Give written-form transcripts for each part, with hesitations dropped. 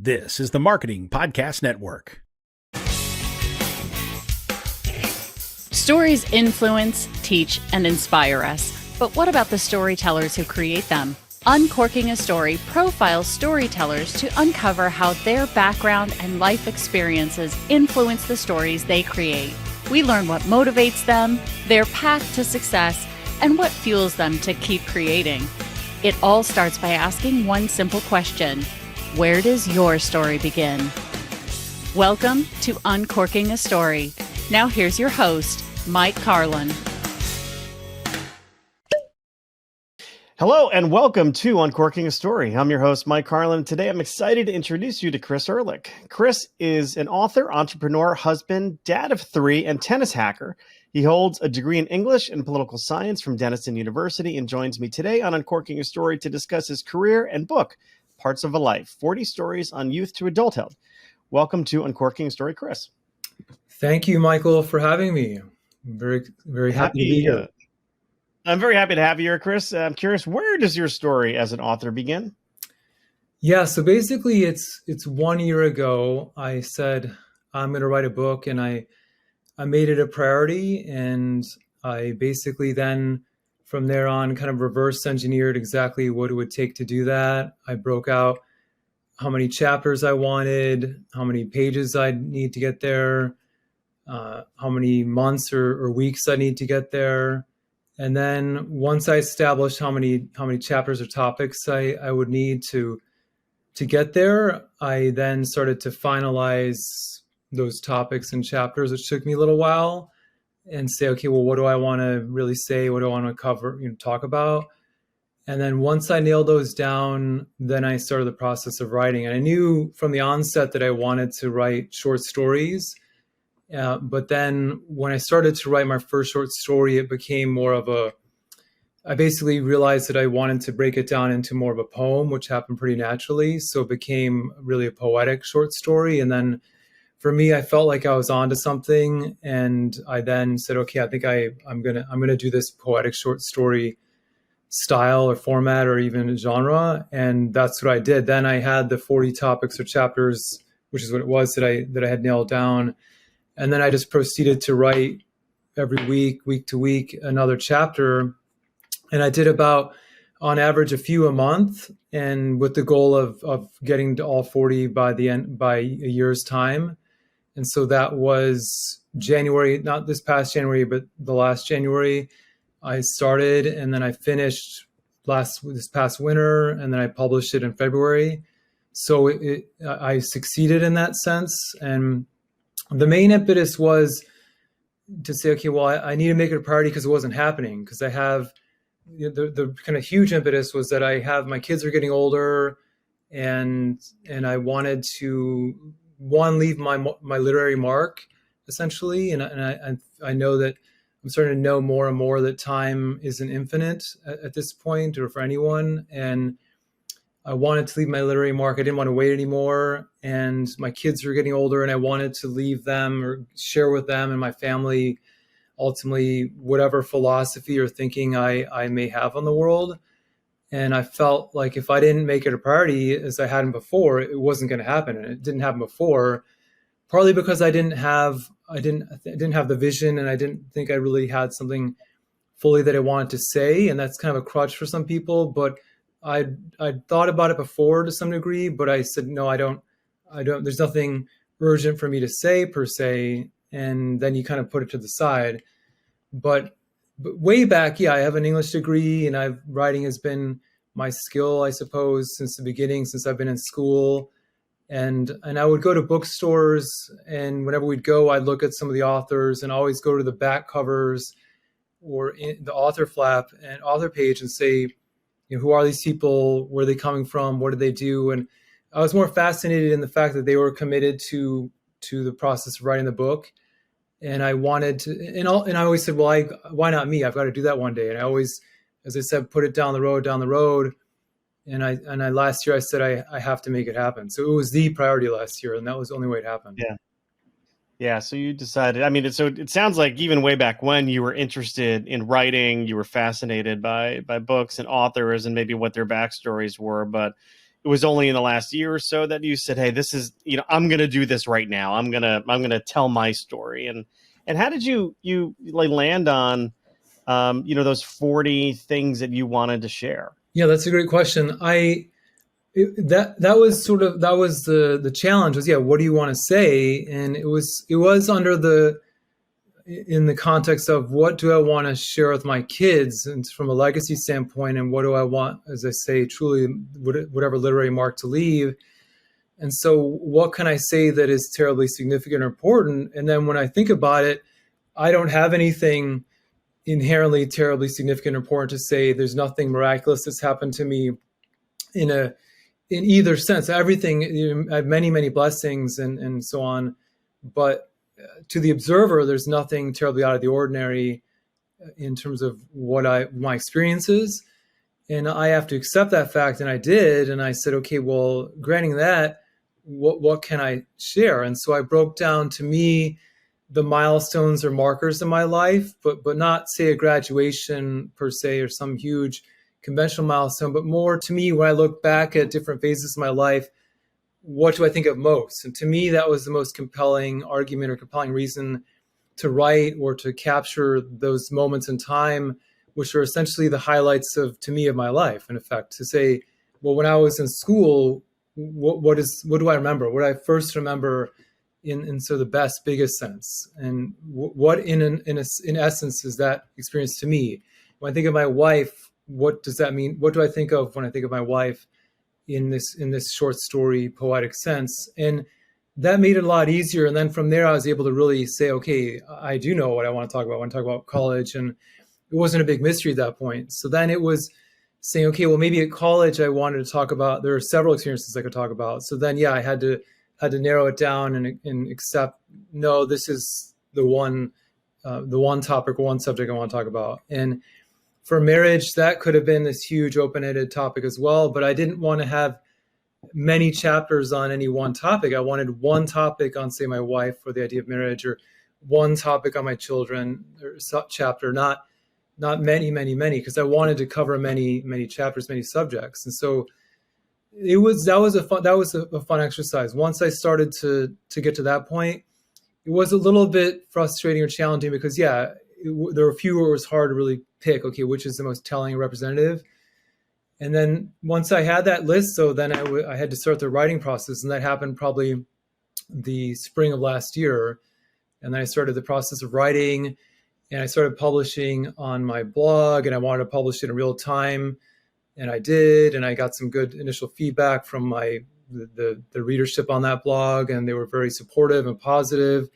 This is the Marketing Podcast Network. Stories influence, teach, and inspire us. But what about the storytellers who create them? Uncorking a Story profiles storytellers to uncover how their background and life experiences influence the stories they create. We learn what motivates them, their path to success, and what fuels them to keep creating. It all starts by asking one simple question: where does your story begin? Welcome to Uncorking a Story. Now here's your host, Mike Carlin. Hello and welcome to Uncorking a Story. I'm your host, Mike Carlin. Today I'm excited to introduce you to Chris Ehrlich. Chris is an author, entrepreneur, husband, dad of 3, and tennis hacker. He holds a degree in English and political science from Denison University and joins me today on Uncorking a Story to discuss his career and book, Parts of a Life, 40 Stories on Youth to Adulthood. Welcome to Uncorking a Story, Chris. Thank you, Michael, for having me. I'm very happy to be here. I'm very happy to have you here, Chris. I'm curious, where does your story as an author begin? Yeah, so basically it's 1 year ago. I said I'm going to write a book, and I made it a priority, and I basically then from there on kind of reverse engineered exactly what it would take to do that. I broke out how many chapters I wanted, how many pages I'd need to get there, how many months or weeks I need to get there. And then once I established how many chapters or topics I would need to get there, I then started to finalize those topics and chapters, which took me a little while, and say, okay, well, what do I want to really say? What do I want to cover, talk about? And then once I nailed those down, then I started the process of writing. And I knew from the onset that I wanted to write short stories. But then when I started to write my first short story, it became more of I basically realized that I wanted to break it down into more of a poem, which happened pretty naturally. So it became really a poetic short story. And then for me, I felt like I was onto something. And I then said, okay, I think I'm gonna do this poetic short story style or format or even genre. And that's what I did. Then I had the 40 topics or chapters, which is what it was that I had nailed down. And then I just proceeded to write every week to week, another chapter. And I did about, on average, a few a month, and with the goal of getting to all 40 by a year's time. And so that was January, not this past January, but the last January I started, and then I finished this past winter, and then I published it in February. So I succeeded in that sense. And the main impetus was to say, okay, well, I need to make it a priority because it wasn't happening. Because I have the kind of huge impetus was that my kids are getting older, and I wanted to leave my literary mark essentially. And I know that I'm starting to know more and more that time isn't infinite at this point, or for anyone. And I wanted to leave my literary mark. I didn't want to wait anymore. And my kids are getting older, and I wanted to leave them or share with them and my family, ultimately, whatever philosophy or thinking I may have on the world. And I felt like if I didn't make it a priority as I hadn't before, it wasn't going to happen. And it didn't happen before, partly because I didn't have the vision, and I didn't think I really had something fully that I wanted to say. And that's kind of a crutch for some people. But I'd thought about it before to some degree, but I said, no, I don't, there's nothing urgent for me to say per se. And then you kind of put it to the side. But way back, yeah, I have an English degree, and writing has been my skill, I suppose, since the beginning, since I've been in school. And I would go to bookstores, and whenever we'd go, I'd look at some of the authors and always go to the back covers or in the author flap and author page and say, who are these people? Where are they coming from? What do they do? And I was more fascinated in the fact that they were committed to the process of writing the book. And I wanted to, and I always said, well, why not me? I've got to do that one day. And I always, as I said, put it down the road. And I last year I said, I have to make it happen. So it was the priority last year, and that was the only way it happened. Yeah. Yeah. So you decided, so it sounds like even way back when you were interested in writing, you were fascinated by books and authors and maybe what their backstories were, but it was only in the last year or so that you said, hey, this is, I'm going to do this right now. I'm going to tell my story. And how did you like land on, those 40 things that you wanted to share? Yeah, that's a great question. That was the challenge was, what do you want to say? And it was in the context of what do I want to share with my kids, and from a legacy standpoint, and what do I want, as I say, truly whatever literary mark to leave. And so what can I say that is terribly significant or important? And then when I think about it, I don't have anything inherently terribly significant or important to say. There's nothing miraculous that's happened to me in either sense. Everything, I have many, many blessings and so on. But to the observer, there's nothing terribly out of the ordinary in terms of my experiences. And I have to accept that fact. And I did. And I said, okay, well, granting that, what can I share? And so I broke down, to me, the milestones or markers in my life, but not say a graduation per se or some huge conventional milestone, but more to me, when I look back at different phases of my life, what do I think of most? And to me, that was the most compelling argument or compelling reason to write or to capture those moments in time, which are essentially the highlights of my life, in effect. To say, well, when I was in school, what do I remember? What I first remember in sort of the best, biggest sense, and what in essence is that experience to me? When I think of my wife, what does that mean? What do I think of when I think of my wife in this short story poetic sense? And that made it a lot easier. And then from there, I was able to really say, okay, I do know what I want to talk about. I want to talk about college, and it wasn't a big mystery at that point. So then it was saying, okay, well, maybe at college I wanted to talk about, there are several experiences I could talk about. So then, I had to narrow it down and accept, no, this is the one topic or one subject I want to talk about. And for marriage, that could have been this huge open-ended topic as well, but I didn't want to have many chapters on any one topic. I wanted one topic on, say, my wife or the idea of marriage, or one topic on my children, or chapter, not many, because I wanted to cover many, many chapters, many subjects. And so that was a fun exercise. Once I started to get to that point, it was a little bit frustrating or challenging because, there were a few where it was hard to really pick, okay, which is the most telling and representative. And then once I had that list, so then I had to start the writing process, and that happened probably the spring of last year. And then I started the process of writing, and I started publishing on my blog, and I wanted to publish it in real time. And I did, and I got some good initial feedback from the readership on that blog, and they were very supportive and positive.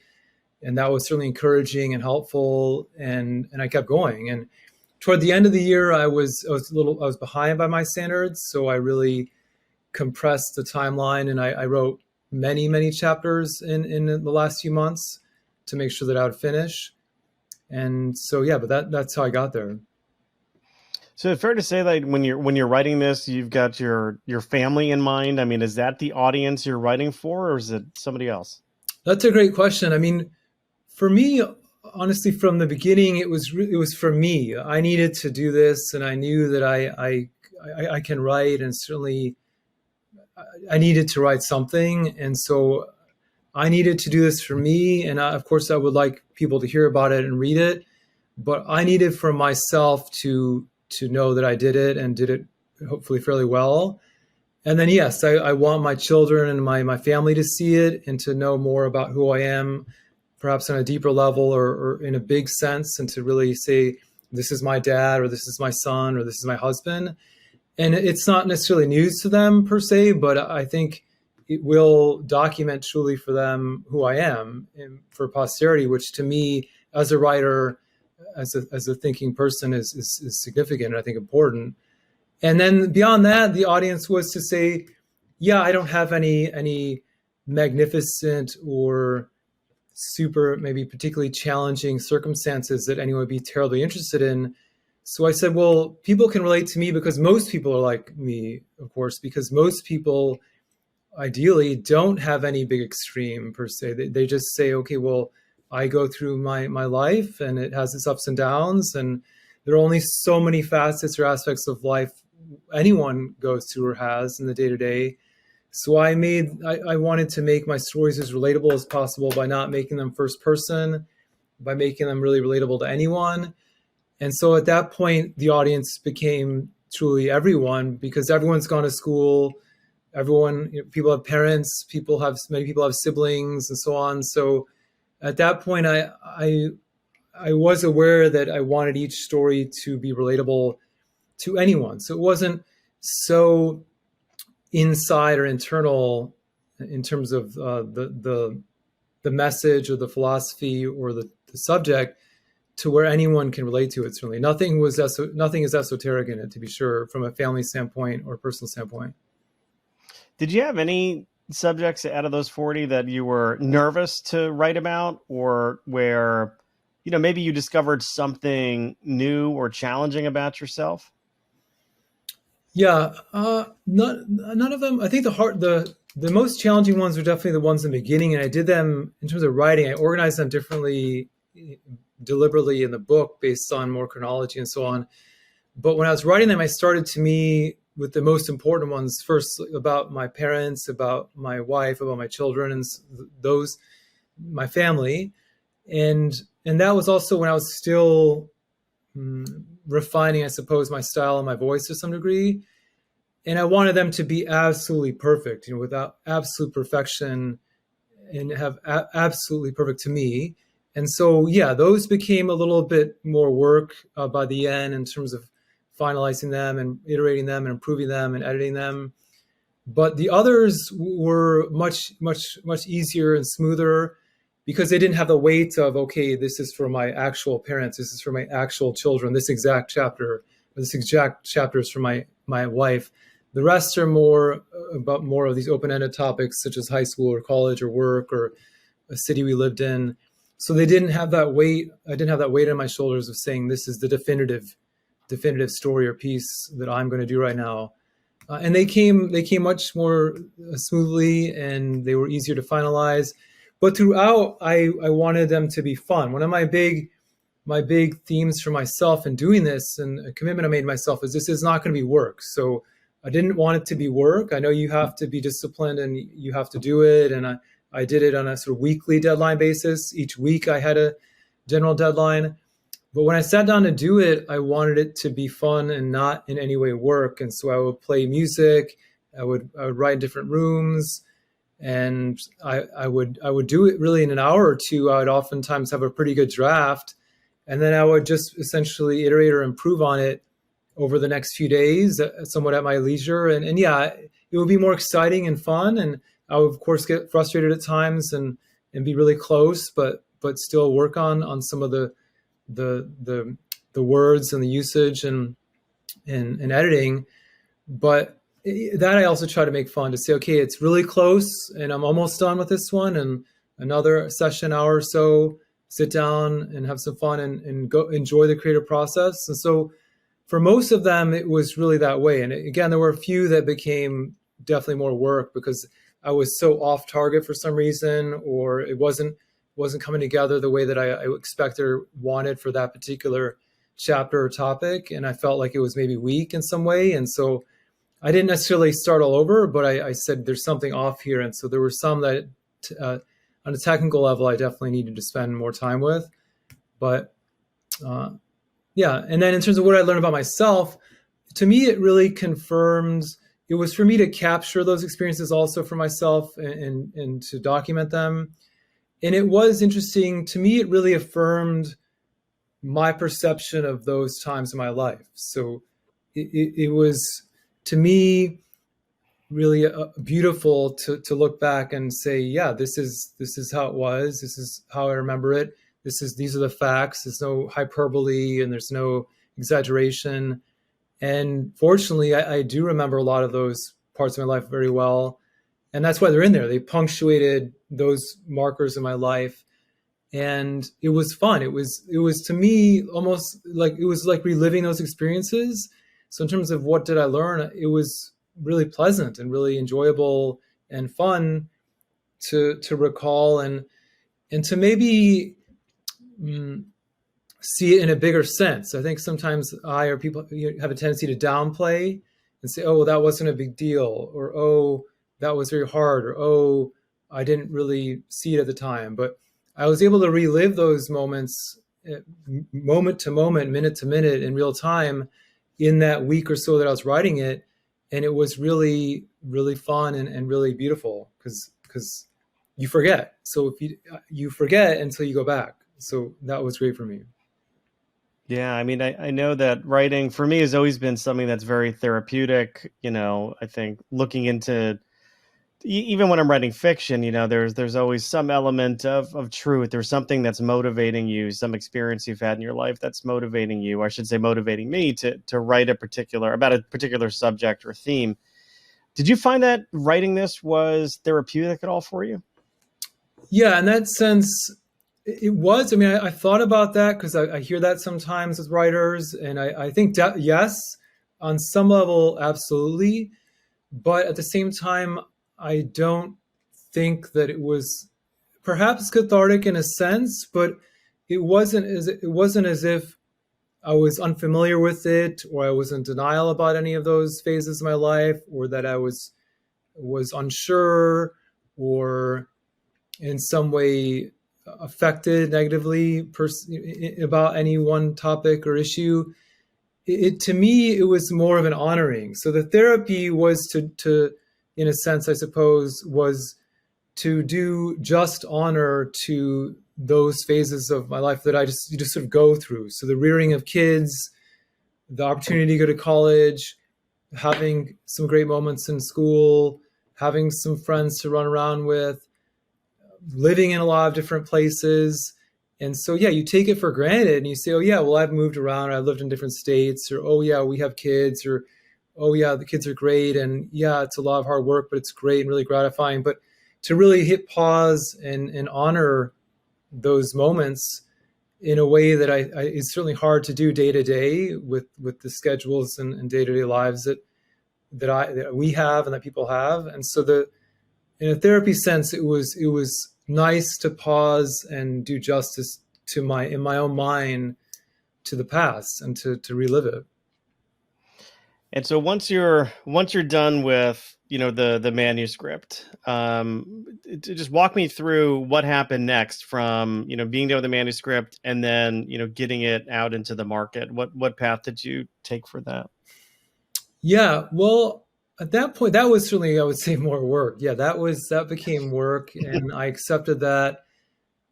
And that was certainly encouraging and helpful. And I kept going. And toward the end of the year, I was behind by my standards. So I really compressed the timeline, and I wrote many, many chapters in the last few months to make sure that I would finish. And so, but that's how I got there. So it's fair to say that when you're writing this, you've got your family in mind. I mean, is that the audience you're writing for, or is it somebody else? That's a great question. I mean, for me, honestly, from the beginning, it was for me. I needed to do this, and I knew that I can write, and certainly I needed to write something. And so I needed to do this for me. And of course, I would like people to hear about it and read it. But I needed for myself to know that I did it, and did it hopefully fairly well. And then, yes, I want my children and my family to see it and to know more about who I am, perhaps on a deeper level or in a big sense, and to really say, this is my dad, or this is my son, or this is my husband. And it's not necessarily news to them per se, but I think it will document truly for them who I am and for posterity, which to me, as a writer, as a thinking person, is significant and I think important. And then beyond that, the audience was to say, I don't have any magnificent or super, maybe particularly challenging circumstances that anyone would be terribly interested in. So I said, well, people can relate to me because most people are like me, of course, because most people ideally don't have any big extreme per se. They just say, okay, well, I go through my life and it has its ups and downs, and there are only so many facets or aspects of life anyone goes through or has in the day-to-day. So I wanted to make my stories as relatable as possible by not making them first person, by making them really relatable to anyone. And so at that point, the audience became truly everyone, because everyone's gone to school, people have parents, many people have siblings and so on. So at that point, I was aware that I wanted each story to be relatable to anyone. So it wasn't so inside or internal in terms of the message or the philosophy or the subject, to where anyone can relate to it. Certainly, nothing is esoteric in it, to be sure, from a family standpoint or personal standpoint. Did you have any subjects out of those 40 that you were nervous to write about, or where, maybe you discovered something new or challenging about yourself? Yeah, none of them. I think the most challenging ones were definitely the ones in the beginning, and I did them in terms of writing. I organized them differently, deliberately in the book based on more chronology and so on. But when I was writing them, I started to me with the most important ones first, about my parents, about my wife, about my children, and my family, and that was also when I was still refining, I suppose, my style and my voice to some degree. And I wanted them to be absolutely perfect, without absolute perfection, and have absolutely perfect to me. And so, yeah, those became a little bit more work by the end in terms of finalizing them and iterating them and improving them and editing them. But the others were much, much, much easier and smoother, because they didn't have the weight of, okay, this is for my actual parents, this is for my actual children, this exact chapter is for my wife. The rest are more of these open-ended topics, such as high school or college or work or a city we lived in. So they didn't have that weight. I didn't have that weight on my shoulders of saying, this is the definitive story or piece that I'm going to do right now. And they came much more smoothly, and they were easier to finalize. But throughout, I wanted them to be fun. One of my big themes for myself in doing this, and a commitment I made myself, is this is not going to be work. So I didn't want it to be work. I know you have to be disciplined and you have to do it. And I did it on a sort of weekly deadline basis. Each week I had a general deadline. But when I sat down to do it, I wanted it to be fun and not in any way work. And so I would play music. I would write in different rooms. And I would do it really in an hour or two. I would oftentimes have a pretty good draft, and then I would just essentially iterate or improve on it over the next few days, somewhat at my leisure. And yeah, it would be more exciting and fun. And I would, of course, get frustrated at times and be really close, but still work on some of the words and the usage and editing. But that I also try to make fun, to say, okay, it's really close and I'm almost done with this one, and another session, hour or so, sit down and have some fun and go enjoy the creative process. And so for most of them, it was really that way. And again, there were a few that became definitely more work because I was so off target for some reason, or it wasn't coming together the way that I expected or wanted for that particular chapter or topic. And I felt like it was maybe weak in some way. And so I didn't necessarily start all over, but I said there's something off here. And so there were some that on a technical level, I definitely needed to spend more time with. But yeah. And then in terms of what I learned about myself, to me, it really confirmed, it was for me to capture those experiences also for myself and to document them. And it was interesting to me. It really affirmed my perception of those times in my life. So it was, to me, really beautiful to look back and say, yeah, this is how it was. This is how I remember it. These are the facts. There's no hyperbole and there's no exaggeration. And fortunately, I do remember a lot of those parts of my life very well. And that's why they're in there. They punctuated those markers in my life. And it was fun. It was to me almost like it was like reliving those experiences. So in terms of what did I learn, it was really pleasant and really enjoyable and fun to recall and to maybe see it in a bigger sense. I think sometimes I or people have a tendency to downplay and say, oh, well, that wasn't a big deal, or, oh, that was very hard, or, oh, I didn't really see it at the time. But I was able to relive those moments moment to moment, minute to minute in real time in that week or so that I was writing it. And it was really, really fun and really beautiful because you forget. So if you forget until you go back. So that was great for me. Yeah, I mean, I know that writing for me has always been something that's very therapeutic. I think looking into even when I'm writing fiction, there's always some element of truth. There's something that's motivating you, some experience you've had in your life that's motivating you, or I should say motivating me to write about a particular subject or theme. Did you find that writing this was therapeutic at all for you? Yeah, in that sense, it was. I mean, I thought about that because I hear that sometimes with writers, and I think yes, on some level, absolutely. But at the same time, I don't think that it was perhaps cathartic in a sense, but it wasn't as if I was unfamiliar with it, or I was in denial about any of those phases of my life, or that I was unsure, or in some way affected negatively about any one topic or issue. To me, it was more of an honoring. So the therapy was to in a sense, I suppose, was to do just honor to those phases of my life that you just sort of go through. So the rearing of kids, the opportunity to go to college, having some great moments in school, having some friends to run around with, living in a lot of different places. And so, yeah, you take it for granted and you say, oh, yeah, well, I've moved around. I've lived in different states, or, oh, yeah, we have kids, or, oh, yeah, the kids are great. And yeah, it's a lot of hard work, but it's great and really gratifying. But to really hit pause and honor those moments in a way that it's certainly hard to do day to day with the schedules and day-to-day lives that we have and that people have. And so in a therapy sense, it was nice to pause and do justice to in my own mind to the past and to relive it. And so once you're done with the manuscript, just walk me through what happened next from being done with the manuscript and then getting it out into the market. What path did you take for that? Yeah, well, at that point, that was certainly, I would say, more work. Yeah, that became work, and I accepted that,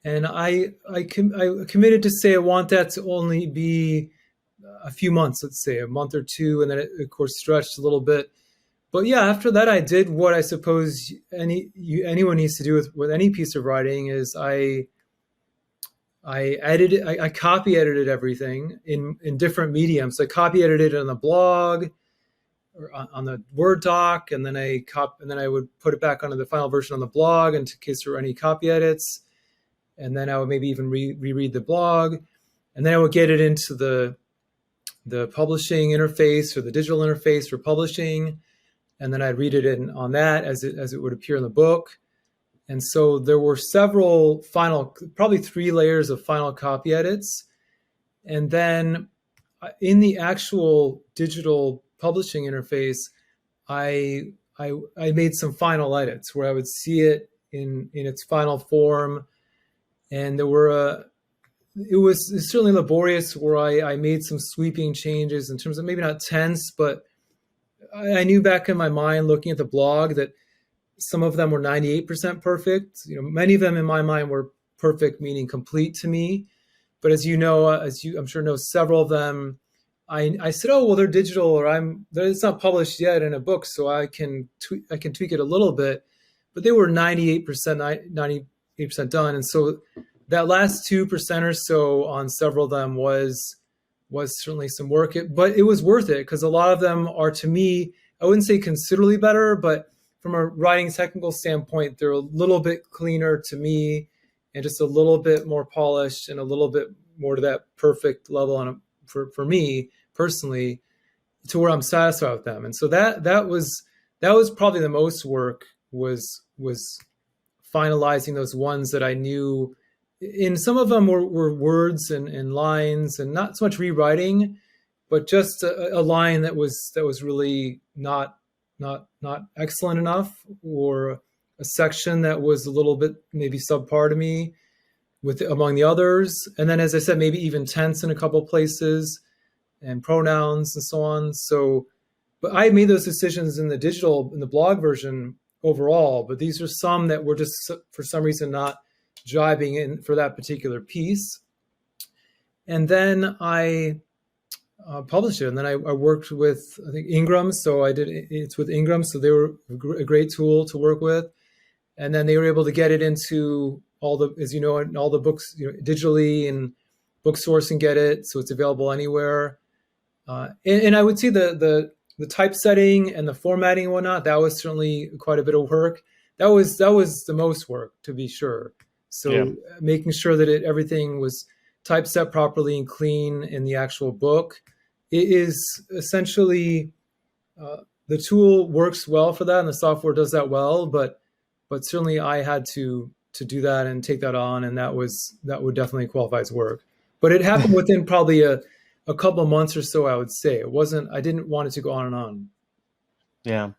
and I committed to say I want that to only be a few months, let's say a month or two, and then it, of course, stretched a little bit. But yeah, after that, I did what I suppose anyone needs to do with any piece of writing is I edited, I copy edited everything in different mediums. I copy edited it on the blog or on the Word doc, and then I would put it back onto the final version on the blog in case there were any copy edits, and then I would maybe even reread the blog, and then I would get it into the publishing interface or the digital interface for publishing, and then I'd read it on that as it would appear in the book. And so there were several probably 3 layers of final copy edits, and then in the actual digital publishing interface, I made some final edits where I would see it in its final form, and it was certainly laborious where I made some sweeping changes in terms of maybe not tense, but I knew back in my mind looking at the blog that some of them were 98% perfect. Many of them in my mind were perfect, meaning complete to me. But as I'm sure know, several of them, I said, oh, well, they're digital, or it's not published yet in a book, so I can tweak it a little bit. But they were 98% done, and so that last 2% or so on several of them was certainly some work. But it was worth it because a lot of them are, to me, I wouldn't say considerably better, but from a writing technical standpoint, they're a little bit cleaner to me, and just a little bit more polished and a little bit more to that perfect level for me personally, to where I'm satisfied with them. And so that was probably the most work was finalizing those ones that I knew. In some of them were words and lines and not so much rewriting, but just a line that was really not excellent enough, or a section that was a little bit maybe subpar to me among the others. And then, as I said, maybe even tense in a couple of places, and pronouns and so on. So, but I made those decisions in the blog version overall, but these are some that were just for some reason not jiving in for that particular piece. And then I published it. And then I worked with, I think, Ingram. So it's with Ingram. So they were a great tool to work with. And then they were able to get it into all the, as you know, in all the books, digitally, and Booksource can get it. So it's available anywhere. And I would say the typesetting and the formatting and whatnot, that was certainly quite a bit of work. That was the most work, to be sure. So making sure that everything was typeset properly and clean in the actual book. It is essentially, the tool works well for that, and the software does that well, but certainly I had to do that and take that on, and that would definitely qualify as work. But it happened within probably a couple of months or so, I would say. I didn't want it to go on and on. Yeah.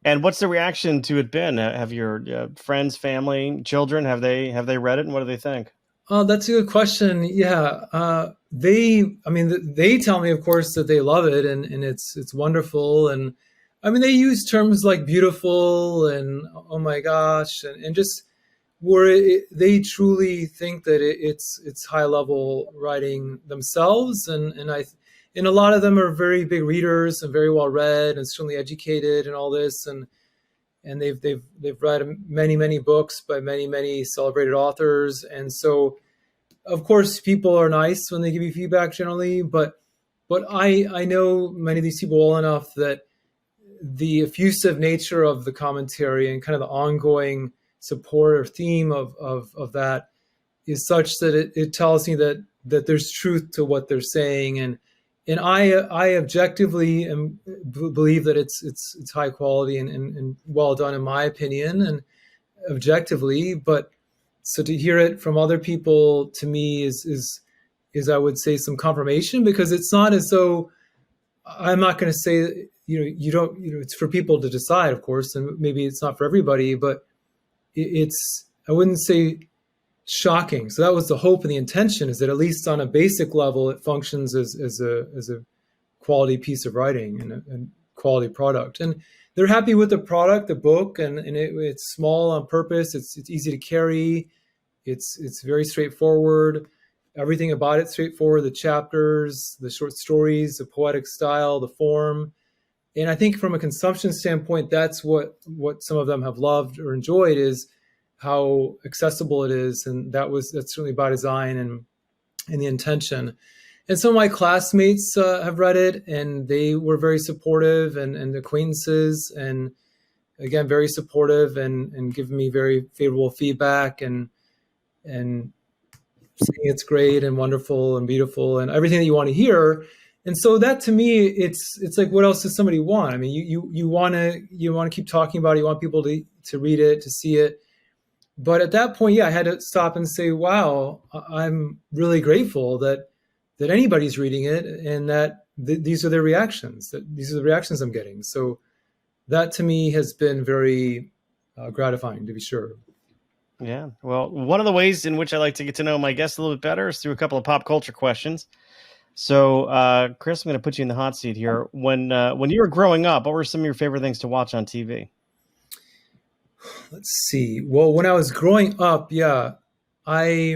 And what's the reaction to it been? Have your friends, family, children, have they read it, and what do they think? Oh, that's a good question. Yeah. They tell me, of course, that they love it, and it's wonderful. And I mean, they use terms like beautiful and oh my gosh, and just where they truly think that it's high level writing themselves. And a lot of them are very big readers and very well read and certainly educated and all this. And they've read many books by many celebrated authors. And so, of course, people are nice when they give you feedback generally, but I know many of these people well enough that the effusive nature of the commentary and kind of the ongoing support or theme of that is such that it tells me that there's truth to what they're saying. And I objectively believe that it's high quality and well done, in my opinion, and objectively. But so to hear it from other people, to me, is I would say some confirmation, because it's not as though I'm not going to say, it's for people to decide, of course, and maybe it's not for everybody, but I wouldn't say shocking. So that was the hope and the intention, is that at least on a basic level, it functions as a quality piece of writing and a quality product. And they're happy with the product, the book, and it's small on purpose. It's easy to carry. It's very straightforward. Everything about it straightforward. The chapters, the short stories, the poetic style, the form. And I think from a consumption standpoint, that's what some of them have loved or enjoyed, is how accessible it is. And that's certainly by design and the intention. And some of my classmates have read it, and they were very supportive, and acquaintances, and again, very supportive and give me very favorable feedback and saying it's great and wonderful and beautiful and everything that you want to hear. And so that, to me, it's like, what else does somebody want? I mean, you want to keep talking about it. You want people to read it, to see it. But at that point, I had to stop and say, wow, I'm really grateful that anybody's reading it, and that these are their reactions, that these are the reactions I'm getting. So that, to me, has been very gratifying, to be sure. Yeah. Well, one of the ways in which I like to get to know my guests a little bit better is through a couple of pop culture questions. So, Chris, I'm going to put you in the hot seat here. When you were growing up, what were some of your favorite things to watch on TV? Let's see. Well, when I was growing up, I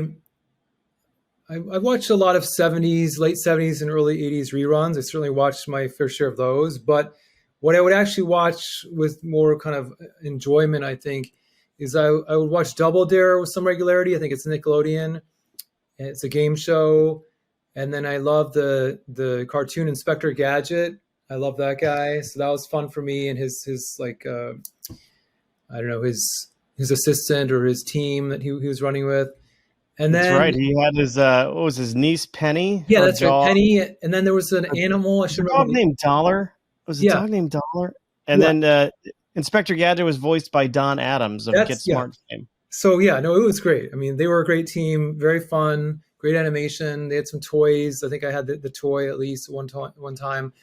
watched a lot of late 70s and early 80s reruns. I certainly watched my fair share of those. But what I would actually watch with more kind of enjoyment, I think, is I would watch Double Dare with some regularity. I think it's Nickelodeon. It's a game show. And then I love the cartoon Inspector Gadget. I love that guy. So that was fun for me, and his like, I don't know, his assistant or his team that he was running with. And then, that's right. He had his what was his niece Penny? Yeah, that's right, Penny. And then there was an animal. I should remember. Dog named Dollar. Was a dog named Dollar? And then Inspector Gadget was voiced by Don Adams of Get Smart fame. So it was great. I mean, they were a great team, very fun, great animation. They had some toys. I think I had the toy at least one time.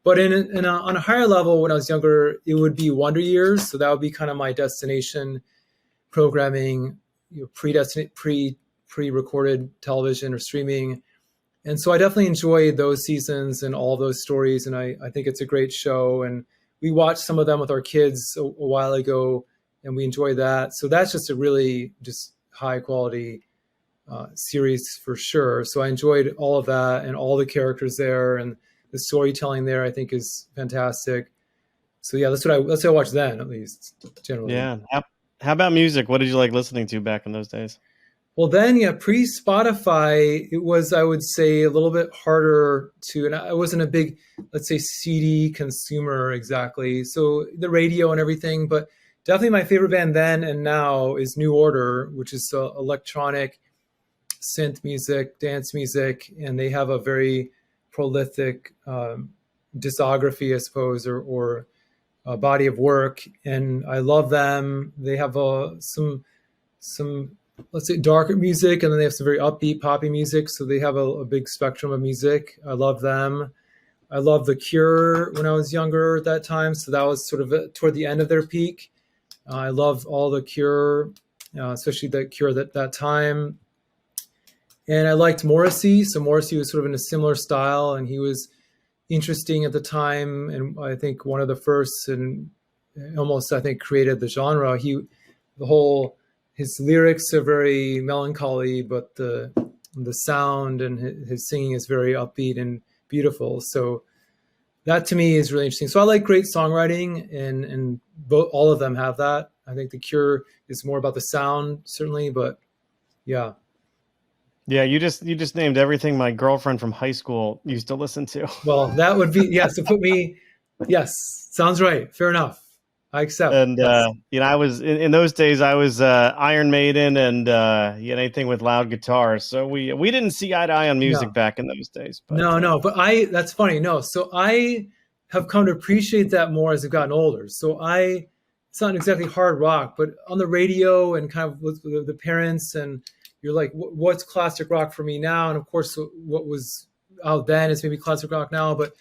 But on a higher level, when I was younger, it would be Wonder Years. So that would be kind of my destination programming, pre-recorded television or streaming. And so I definitely enjoyed those seasons and all those stories. And I think it's a great show. And we watched some of them with our kids a while ago, and we enjoy that. So that's just a really just high quality series for sure. So I enjoyed all of that and all the characters there, and the storytelling there I think is fantastic. So yeah, that's what I watched then, at least generally. Yeah. How about music? What did you like listening to back in those days? Well, then, yeah, pre-Spotify, it was, I would say, a little bit harder to, and I wasn't a big, let's say, CD consumer exactly. So the radio and everything, but definitely my favorite band then and now is New Order, which is electronic synth music, dance music, and they have a very prolific discography, I suppose, or a body of work, and I love them. They have some let's say darker music, and then they have some very upbeat poppy music. So they have a big spectrum of music. I love them. I loved The Cure when I was younger at that time. So that was sort of toward the end of their peak. I love all The Cure, especially The Cure at that time. And I liked Morrissey. So Morrissey was sort of in a similar style, and he was interesting at the time. And I think one of the first, and almost I think created the genre. His lyrics are very melancholy, but the sound and his singing is very upbeat and beautiful. So that to me is really interesting. So I like great songwriting, and all of them have that. I think The Cure is more about the sound, certainly, but yeah. Yeah, you just named everything my girlfriend from high school used to listen to. Well, that would be, yes, to put me, yes, sounds right. Fair enough. I accept. And, yes. I was in those days, I was Iron Maiden and anything with loud guitars. So we didn't see eye to eye on music back in those days. But, but that's funny. No, so I have come to appreciate that more as I've gotten older. So it's not exactly hard rock, but on the radio and kind of with the parents, and you're like, what's classic rock for me now? And of course, what was out then is maybe classic rock now. But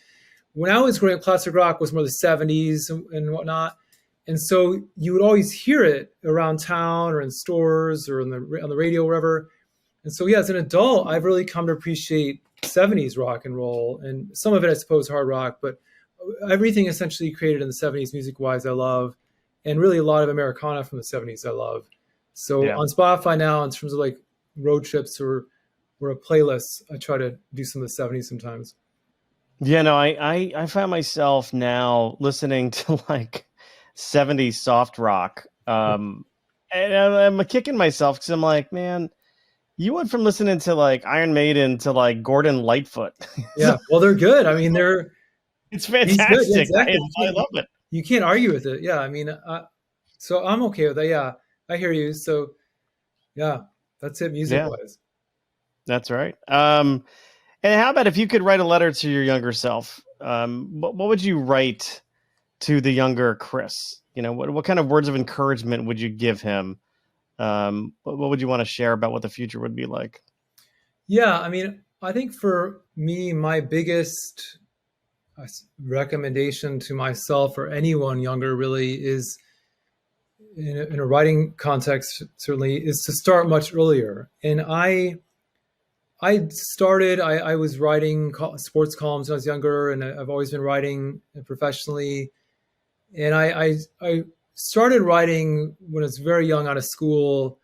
when I was growing up, classic rock was more the 70s and whatnot. And so you would always hear it around town or in stores or on the radio, or wherever. And so, yeah, as an adult, I've really come to appreciate 70s rock and roll, and some of it, I suppose, hard rock, but everything essentially created in the 70s music-wise I love, and really a lot of Americana from the 70s I love. So on Spotify now, in terms of like road trips or a playlist, I try to do some of the 70s sometimes. Yeah, no, I find myself now listening to like 70s soft rock. And I'm kicking myself because I'm like, man, you went from listening to like Iron Maiden to like Gordon Lightfoot. Yeah, well, they're good. I mean, it's fantastic. Yeah, exactly. I love it. You can't argue with it. Yeah, I mean, so I'm okay with that. Yeah, I hear you. So yeah, that's it music-wise. That's right. And how about if you could write a letter to your younger self? What would you write to the younger Chris? What kind of words of encouragement would you give him? What would you want to share about what the future would be like? Yeah, I mean, I think for me, my biggest recommendation to myself or anyone younger really is, in a writing context, certainly, is to start much earlier. And I was writing sports columns when I was younger, and I've always been writing professionally. And I started writing when I was very young out of school.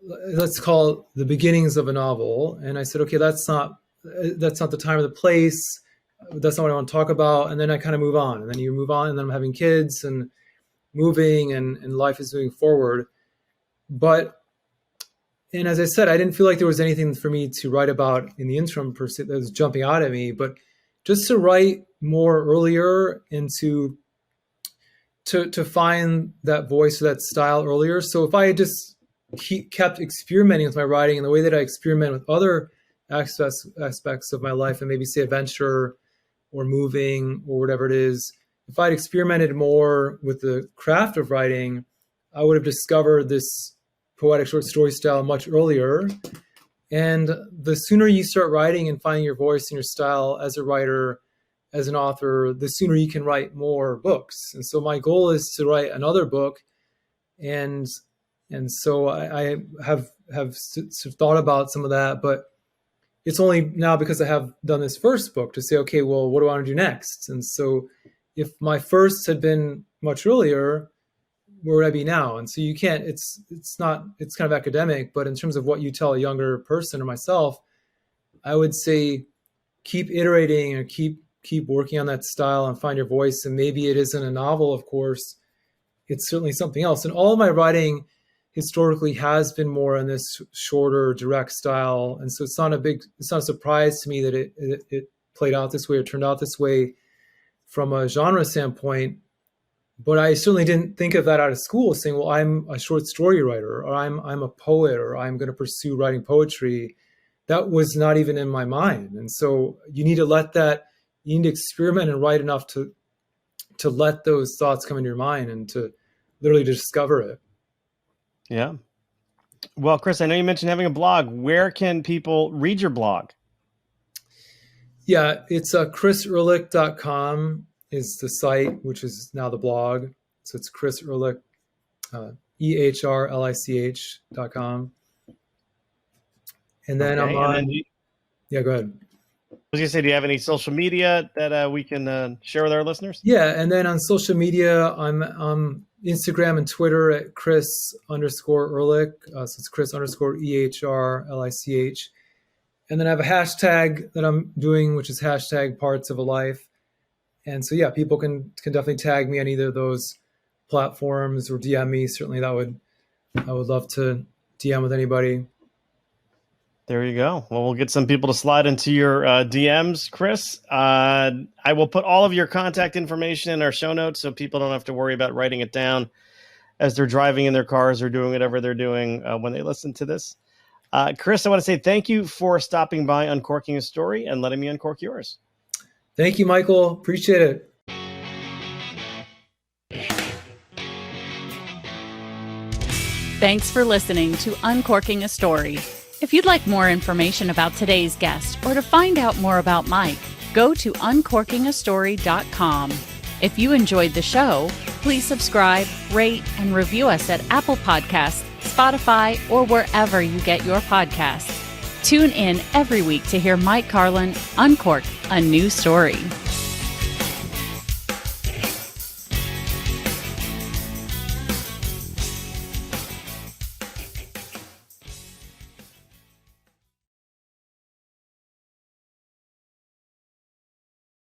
Let's call it the beginnings of a novel. And I said, okay, that's not the time or the place. That's not what I want to talk about. And then I kind of move on. And then you move on, and then I'm having kids and moving, and life is moving forward. And as I said, I didn't feel like there was anything for me to write about in the interim per se that was jumping out at me, but just to write more earlier and to find that voice or that style earlier. So if I had just kept experimenting with my writing in the way that I experiment with other aspects of my life, and maybe say adventure or moving or whatever it is, if I'd experimented more with the craft of writing, I would have discovered this poetic short story style much earlier. And the sooner you start writing and finding your voice and your style as a writer, as an author, the sooner you can write more books. And so my goal is to write another book. And so I have thought about some of that, but it's only now because I have done this first book to say, okay, well, what do I want to do next? And so if my first had been much earlier, where would I be now? And so you can't, it's kind of academic, but in terms of what you tell a younger person or myself, I would say keep iterating or keep working on that style and find your voice. And maybe it isn't a novel, of course, it's certainly something else. And all of my writing historically has been more in this shorter, direct style. And so it's not a surprise to me that it played out this way or turned out this way from a genre standpoint. But I certainly didn't think of that out of school, saying, well, I'm a short story writer, or I'm a poet, or I'm going to pursue writing poetry. That was not even in my mind. And so you need to experiment and write enough to let those thoughts come into your mind and to literally discover it. Yeah. Well, Chris, I know you mentioned having a blog. Where can people read your blog? Yeah, it's chrisehrlich.com is the site, which is now the blog. So it's Chris Ehrlich, EHRLICH.com. And then I'm on. Yeah, go ahead. I was going to say, do you have any social media that we can share with our listeners? Yeah, and then on social media, I'm Instagram and Twitter at Chris_Ehrlich. So it's Chris_EHRLICH. And then I have a hashtag that I'm doing, which is hashtag Parts of a Life. And so, yeah, people can definitely tag me on either of those platforms or DM me. Certainly I would love to DM with anybody. There you go. Well, we'll get some people to slide into your DMs, Chris. I will put all of your contact information in our show notes so people don't have to worry about writing it down as they're driving in their cars or doing whatever they're doing when they listen to this. Chris, I want to say thank you for stopping by Uncorking a Story and letting me uncork yours. Thank you, Michael. Appreciate it. Thanks for listening to Uncorking a Story. If you'd like more information about today's guest or to find out more about Mike, go to uncorkingastory.com. If you enjoyed the show, please subscribe, rate, and review us at Apple Podcasts, Spotify, or wherever you get your podcasts. Tune in every week to hear Mike Carlin uncork a new story.